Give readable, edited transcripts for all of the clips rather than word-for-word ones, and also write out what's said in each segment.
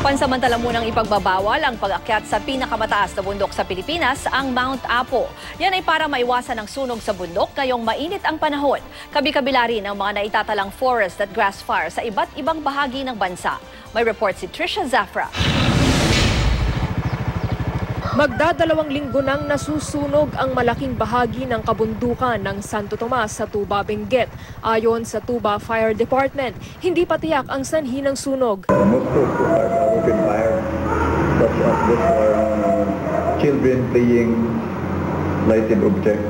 Pansamantala munang ipagbabawal ang pag-akyat sa pinakamataas na bundok sa Pilipinas, ang Mount Apo. Yan ay para maiwasan ang sunog sa bundok ngayong mainit ang panahon. Kabi-kabila rin ang mga naitatalang forest at grass fire sa iba't ibang bahagi ng bansa. May report si Trisha Zafra. Magdadalawang linggo nang nasusunog ang malaking bahagi ng kabundukan ng Santo Tomas sa Tuba, Benguet. Ayon sa Tuba Fire Department, hindi pa tiyak ang sanhi ng sunog. Most of are open fire, such as this are children playing lighted objects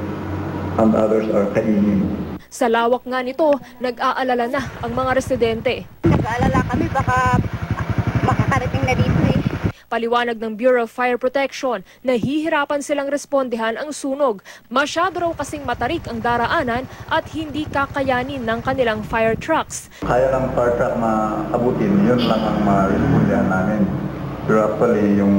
and others are kainin. Sa lawak nga nito, nag-aalala na ang mga residente. Nag-aalala kami baka makakarating na dito eh. Paliwanag ng Bureau of Fire Protection, nahihirapan silang respondehan ang sunog. Masyado raw kasing matarik ang daraanan at hindi kakayanin ng kanilang fire trucks. Kaya lang fire truck maabutin, yun lang ang ma-respondehan namin. Pero actually, yung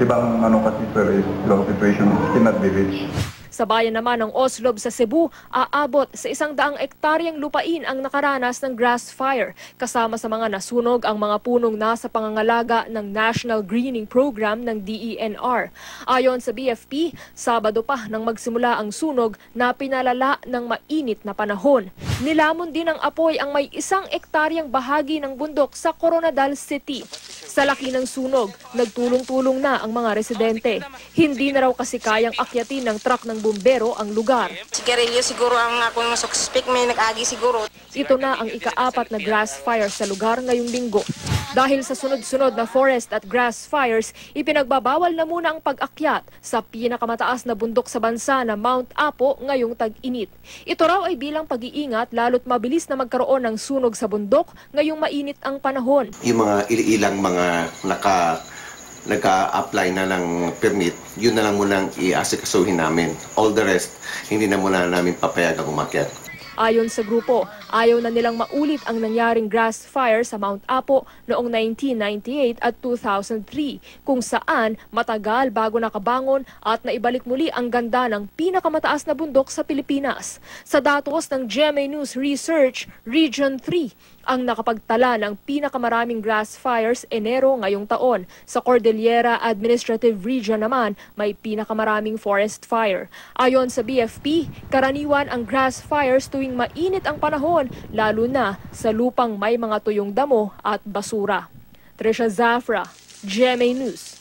ibang kasi is long situation cannot be reached. Sa bayan naman ng Oslob sa Cebu, aabot sa 100 ektaryang lupain ang nakaranas ng grass fire. Kasama sa mga nasunog ang mga punong nasa pangangalaga ng National Greening Program ng DENR. Ayon sa BFP, Sabado pa nang magsimula ang sunog na pinalala ng mainit na panahon. Nilamon din ng apoy ang may 1 ektaryang bahagi ng bundok sa Coronadal City. Sa laki ng sunog, nagtulong-tulong na ang mga residente. Hindi na raw kasi kayang akyatin ng truck ng bumbero ang lugar. Sigarilyo siguro ang akong suspect, may nag-agi siguro. Ito na ang ika-4 na grass fire sa lugar ngayong linggo. Dahil sa sunod-sunod na forest at grass fires, ipinagbabawal na muna ang pag-akyat sa pinakamataas na bundok sa bansa na Mount Apo ngayong tag-init. Ito raw ay bilang pag-iingat lalo't mabilis na magkaroon ng sunog sa bundok ngayong mainit ang panahon. Yung mga ilang mga naka-apply na ng permit, yun na lang muna ang i-asikasuhin namin. All the rest, hindi na muna namin papayagang umakyat. Ayon sa grupo, ayaw na nilang maulit ang nangyaring grass fire sa Mount Apo noong 1998 at 2003, kung saan matagal bago nakabangon at naibalik muli ang ganda ng pinakamataas na bundok sa Pilipinas. Sa datos ng GMA News Research, Region 3 ang nakapagtala ng pinakamaraming grass fires Enero ngayong taon. Sa Cordillera Administrative Region naman, may pinakamaraming forest fire. Ayon sa BFP, karaniwan ang grass fires tuwing mainit ang panahon, lalo na sa lupang may mga tuyong damo at basura. Trisha Zafra, GMA News.